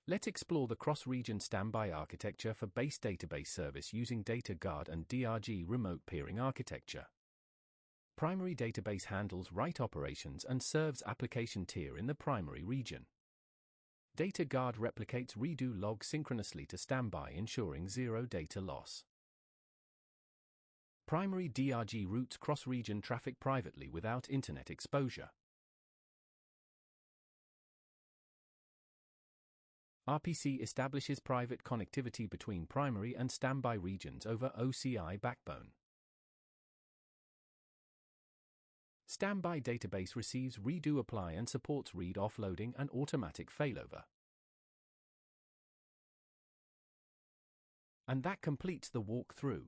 Let's explore the cross-region standby architecture for base database service using Data Guard and DRG remote peering architecture. Primary database handles write operations and serves application tier in the primary region. Data Guard replicates redo log synchronously to standby, ensuring zero data loss. Primary DRG routes cross-region traffic privately without internet exposure. RPC establishes private connectivity between primary and standby regions over OCI backbone. Standby database receives redo apply and supports read offloading and automatic failover. And that completes the walkthrough.